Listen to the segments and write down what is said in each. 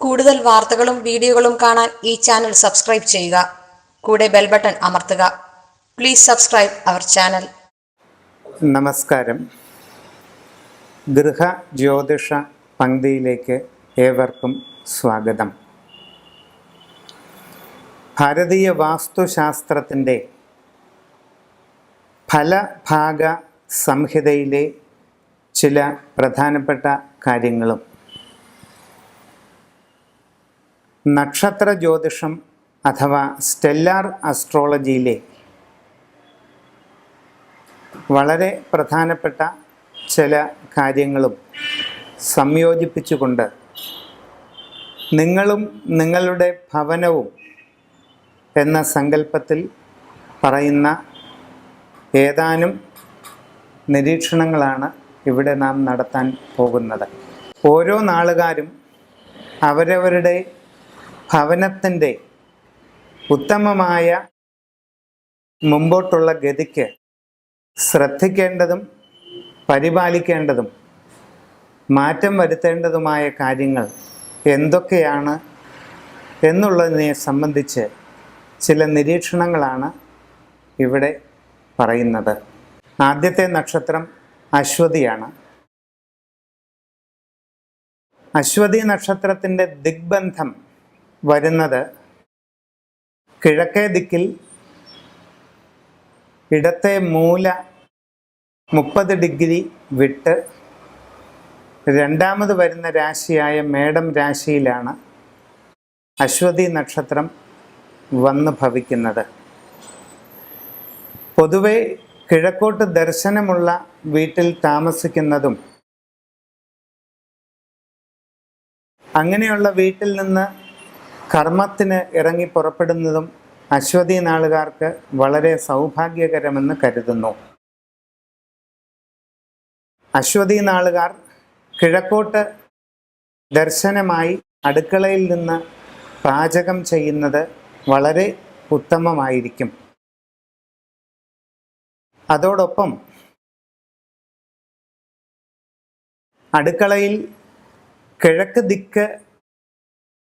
കൂടുതൽ വാർത്തകളും വീഡിയോകളും കാണാൻ ഈ ചാനൽ സബ്സ്ക്രൈബ് ചെയ്യുക. കൂടെ ബെൽ ബട്ടൺ അമർത്തുക. Please subscribe our channel. നമസ്കാരം. ഗൃഹ ജ്യോതിഷ പങ്ക്തിയിലേക്ക് ഏവർക്കും സ്വാഗതം. ഭാരതീയ വാസ്തുശാസ്ത്രത്തിൻ്റെ ഫലഭാഗ സംഹിതയിലെ ചില പ്രധാനപ്പെട്ട കാര്യങ്ങളും നക്ഷത്ര ജ്യോതിഷം അഥവാ സ്റ്റെല്ലാർ അസ്ട്രോളജിയിലെ വളരെ പ്രധാനപ്പെട്ട ചില കാര്യങ്ങളും സംയോജിപ്പിച്ചുകൊണ്ട് നിങ്ങളും നിങ്ങളുടെ ഭവനവും എന്ന സങ്കല്പത്തിൽ പറയുന്ന ഏതാനും നിരീക്ഷണങ്ങളാണ് ഇവിടെ നാം നടത്താൻ പോകുന്നത്. ഓരോ നാളുകാരും അവരവരുടെ ഭവനത്തിൻ്റെ ഉത്തമമായ മുമ്പോട്ടുള്ള ഗതിക്ക് ശ്രദ്ധിക്കേണ്ടതും പരിപാലിക്കേണ്ടതും മാറ്റം വരുത്തേണ്ടതുമായ കാര്യങ്ങൾ എന്തൊക്കെയാണ് എന്നുള്ളതിനെ സംബന്ധിച്ച് ചില നിരീക്ഷണങ്ങളാണ് ഇവിടെ പറയുന്നത്. ആദ്യത്തെ നക്ഷത്രം അശ്വതിയാണ്. അശ്വതി നക്ഷത്രത്തിൻ്റെ ദിഗ്ബന്ധം വരുന്നത് കിഴക്കേ ദിക്കിൽ ഇടത്തെ മൂല 30 ഡിഗ്രി വിട്ട് രണ്ടാമത് വരുന്ന രാശിയായ മേടം രാശിയിലാണ് അശ്വതി നക്ഷത്രം വന്ന് ഭവിക്കുന്നത്. പൊതുവെ കിഴക്കോട്ട് ദർശനമുള്ള വീട്ടിൽ താമസിക്കുന്നതും അങ്ങനെയുള്ള വീട്ടിൽ നിന്ന് കർമ്മത്തിന് ഇറങ്ങി പുറപ്പെടുന്നതും അശ്വതി നാളുകാർക്ക് വളരെ സൗഭാഗ്യകരമെന്ന് കരുതുന്നു. അശ്വതി നാളുകാർ കിഴക്കോട്ട് ദർശനമായി അടുക്കളയിൽ നിന്ന് പാചകം ചെയ്യുന്നത് വളരെ ഉത്തമമായിരിക്കും. അതോടൊപ്പം അടുക്കളയിൽ കിഴക്ക് ദിക്ക്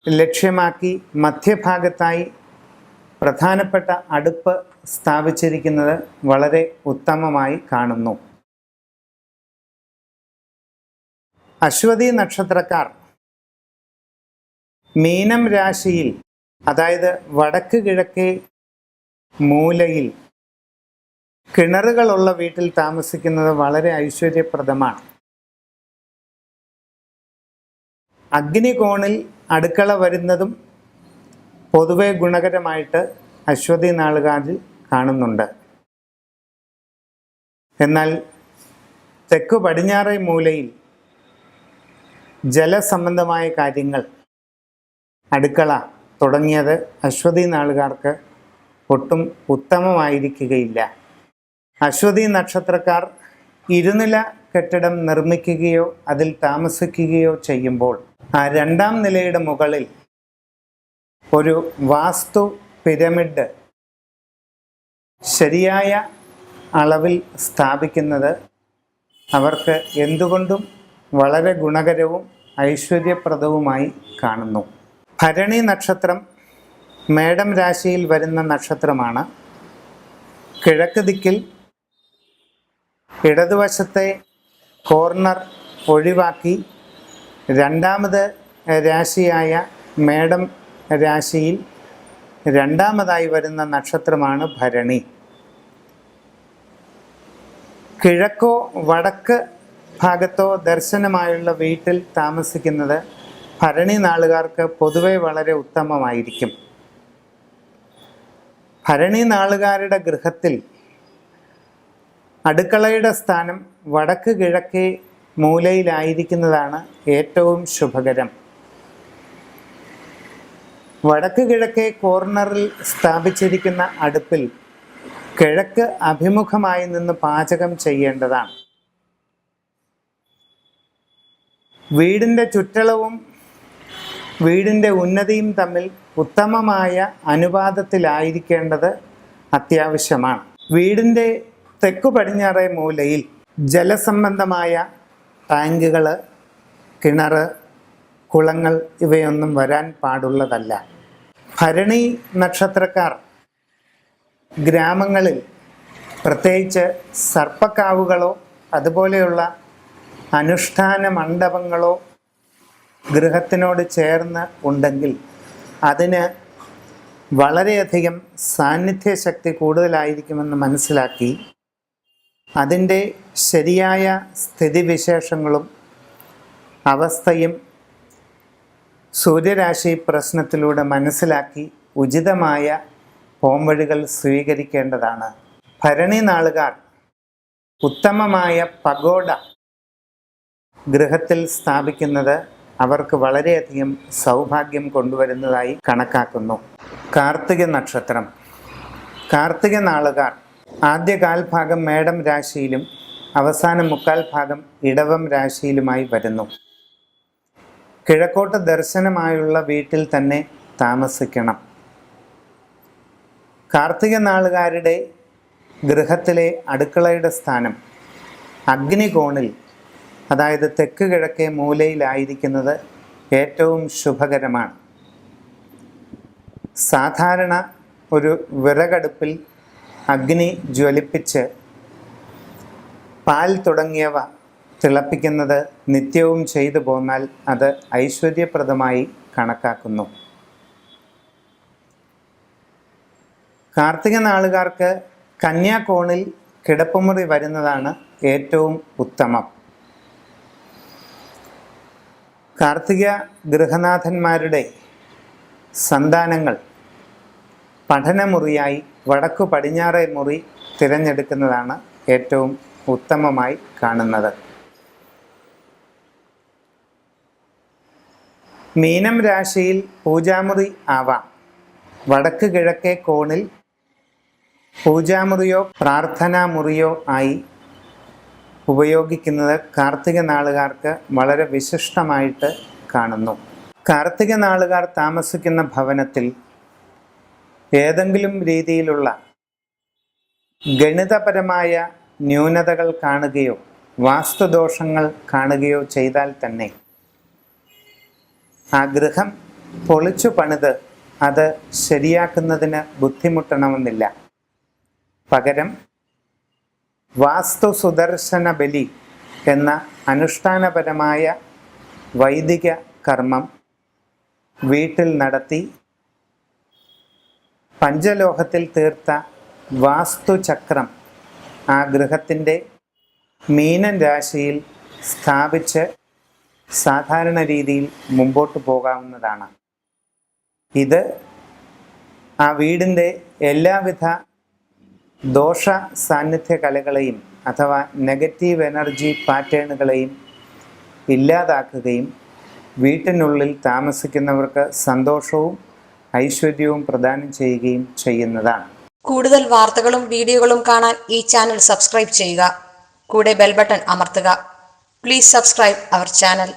ലക്ഷ്യമാക്കി മധ്യഭാഗത്തായി പ്രധാനപ്പെട്ട അടുപ്പ് സ്ഥാപിച്ചിരിക്കുന്നത് വളരെ ഉത്തമമായി കാണുന്നു. അശ്വതി നക്ഷത്രക്കാർ മീനം രാശിയിൽ, അതായത് വടക്ക് കിഴക്കേ മൂലയിൽ കിണറുകളുള്ള വീട്ടിൽ താമസിക്കുന്നത് വളരെ ഐശ്വര്യപ്രദമാണ്. അഗ്നികോണിൽ അടുക്കള വരുന്നതും പൊതുവെ ഗുണകരമായിട്ട് അശ്വതി നാളുകാരിൽ കാണുന്നുണ്ട്. എന്നാൽ തെക്കു പടിഞ്ഞാറേ മൂലയിൽ ജലസംബന്ധമായ കാര്യങ്ങൾ, അടുക്കള തുടങ്ങിയത് അശ്വതി നാളുകാർക്ക് ഒട്ടും ഉത്തമമായിരിക്കുകയില്ല. അശ്വതി നക്ഷത്രക്കാർ ഇരുനില കെട്ടിടം നിർമ്മിക്കുകയോ അതിൽ താമസിക്കുകയോ ചെയ്യുമ്പോൾ ആ രണ്ടാം നിലയുടെ മുകളിൽ ഒരു വാസ്തു പിരമിഡ് ശരിയായ അളവിൽ സ്ഥാപിക്കുന്നത് അവർക്ക് എന്തുകൊണ്ടും വളരെ ഗുണകരവും ഐശ്വര്യപ്രദവുമായി കാണുന്നു. ഭരണി നക്ഷത്രം മേടം രാശിയിൽ വരുന്ന നക്ഷത്രമാണ്. കിഴക്ക് ദിക്കിൽ ഇടതുവശത്തെ കോർണർ ഒഴിവാക്കി രണ്ടാമത് രാശിയായ മേടം രാശിയിൽ രണ്ടാമതായി വരുന്ന നക്ഷത്രമാണ് ഭരണി. കിഴക്കോ വടക്ക് ഭാഗത്തോ ദർശനമായുള്ള വീട്ടിൽ താമസിക്കുന്നത് ഭരണി നാളുകാർക്ക് പൊതുവെ വളരെ ഉത്തമമായിരിക്കും. ഭരണി നാളുകാരുടെ ഗൃഹത്തിൽ അടുക്കളയുടെ സ്ഥാനം വടക്ക് കിഴക്കേ മൂലയിലായിരിക്കുന്നതാണ് ഏറ്റവും ശുഭകരം. വടക്ക് കിഴക്കേ കോർണറിൽ സ്ഥാപിച്ചിരിക്കുന്ന അടുപ്പിൽ കിഴക്ക് അഭിമുഖമായി നിന്ന് പാചകം ചെയ്യേണ്ടതാണ്. വീടിൻ്റെ ചുറ്റളവും വീടിൻ്റെ ഉന്നതിയും തമ്മിൽ ഉത്തമമായ അനുപാതത്തിലായിരിക്കേണ്ടത് അത്യാവശ്യമാണ്. വീടിൻ്റെ തെക്കു പടിഞ്ഞാറേ മൂലയിൽ ജലസംബന്ധമായ ടാങ്കുകൾ, കിണർ, കുളങ്ങൾ ഇവയൊന്നും വരാൻ പാടുള്ളതല്ല. ഭരണി നക്ഷത്രക്കാർ ഗ്രാമങ്ങളിൽ പ്രത്യേകിച്ച് സർപ്പക്കാവുകളോ അതുപോലെയുള്ള അനുഷ്ഠാന മണ്ഡപങ്ങളോ ഗൃഹത്തിനോട് ചേർന്ന് ഉണ്ടെങ്കിൽ അതിന് വളരെയധികം സാന്നിധ്യ ശക്തി കൂടുതലായിരിക്കുമെന്ന് മനസ്സിലാക്കി അതിൻ്റെ ശരിയായ സ്ഥിതിവിശേഷങ്ങളും അവസ്ഥയും സൂര്യരാശി പ്രശ്നത്തിലൂടെ മനസ്സിലാക്കി ഉചിതമായ പോംവഴികൾ സ്വീകരിക്കേണ്ടതാണ്. ഭരണി നാളുകാർ ഉത്തമമായ പഗോഡ ഗൃഹത്തിൽ സ്ഥാപിക്കുന്നത് അവർക്ക് വളരെയധികം സൗഭാഗ്യം കൊണ്ടുവരുന്നതായി കണക്കാക്കുന്നു. കാർത്തിക നക്ഷത്രം. കാർത്തിക നാളുകാർ ആദ്യ കാൽഭാഗം മേടം രാശിയിലും അവസാന മുക്കാൽ ഭാഗം ഇടവം രാശിയിലുമായി വരുന്നു. കിഴക്കോട്ട് ദർശനമായുള്ള വീട്ടിൽ തന്നെ താമസിക്കണം. കാർത്തിക നാളുകാരുടെ ഗൃഹത്തിലെ അടുക്കളയുടെ സ്ഥാനം അഗ്നികോണിൽ, അതായത് തെക്ക് കിഴക്കേ മൂലയിലായിരിക്കുന്നത് ഏറ്റവും ശുഭകരമാണ്. സാധാരണ ഒരു വിറകടുപ്പിൽ അഗ്നി ജ്വലിപ്പിച്ച് പാൽ തുടങ്ങിയവ തിളപ്പിക്കുന്നത് നിത്യവും ചെയ്തു പോന്നാൽ അത് ഐശ്വര്യപ്രദമായി കണക്കാക്കുന്നു. കാർത്തിക നാളുകാർക്ക് കന്യാകോണിൽ കിടപ്പുമുറി വരുന്നതാണ് ഏറ്റവും ഉത്തമം. കാർത്തിക ഗൃഹനാഥന്മാരുടെ സന്താനങ്ങൾ പഠനമുറിയായി വടക്കു പടിഞ്ഞാറേ മുറി തിരഞ്ഞെടുക്കുന്നതാണ് ഏറ്റവും ഉത്തമമായി കാണുന്നത്. മീനം രാശിയിൽ പൂജാമുറി ആവാം. വടക്ക് കിഴക്കേ കോണിൽ പൂജാമുറിയോ പ്രാർത്ഥനാമുറിയോ ആയി ഉപയോഗിക്കുന്നത് കാർത്തിക നാളുകാർക്ക് വളരെ വിശിഷ്ടമായിട്ട് കാണുന്നു. കാർത്തിക നാളുകാർ താമസിക്കുന്ന ഭവനത്തിൽ ഏതെങ്കിലും രീതിയിലുള്ള ഗണിതപരമായ ന്യൂനതകൾ കാണുകയോ വാസ്തുദോഷങ്ങൾ കാണുകയോ ചെയ്താൽ തന്നെ ആ ഗൃഹം പൊളിച്ചു പണിത് അത് ശരിയാക്കുന്നതിന് ബുദ്ധിമുട്ടണമെന്നില്ല. പകരം വാസ്തു സുദർശന ബലി എന്ന അനുഷ്ഠാനപരമായ വൈദിക കർമ്മം വീട്ടിൽ നടത്തി പഞ്ചലോഹത്തിൽ തീർത്ത വാസ്തുചക്രം ആ ഗൃഹത്തിൻ്റെ മീനൻ രാശിയിൽ സ്ഥാപിച്ച് സാധാരണ രീതിയിൽ മുമ്പോട്ട് പോകാവുന്നതാണ്. ഇത് ആ വീടിൻ്റെ എല്ലാവിധ ദോഷ സാന്നിധ്യ കലകളെയും അഥവാ നെഗറ്റീവ് എനർജി പാറ്റേണുകളെയും ഇല്ലാതാക്കുകയും വീട്ടിനുള്ളിൽ താമസിക്കുന്നവർക്ക് സന്തോഷവും ഐശ്വര്യവും പ്രദാനം ചെയ്യുകയും ചെയ്യുന്നതാണ്. കൂടുതൽ വാർത്തകളും വീഡിയോകളും കാണാൻ ഈ ചാനൽ സബ്സ്ക്രൈബ് ചെയ്യുക. കൂടെ ബെൽ ബട്ടൺ അമർത്തുക. Please subscribe our channel.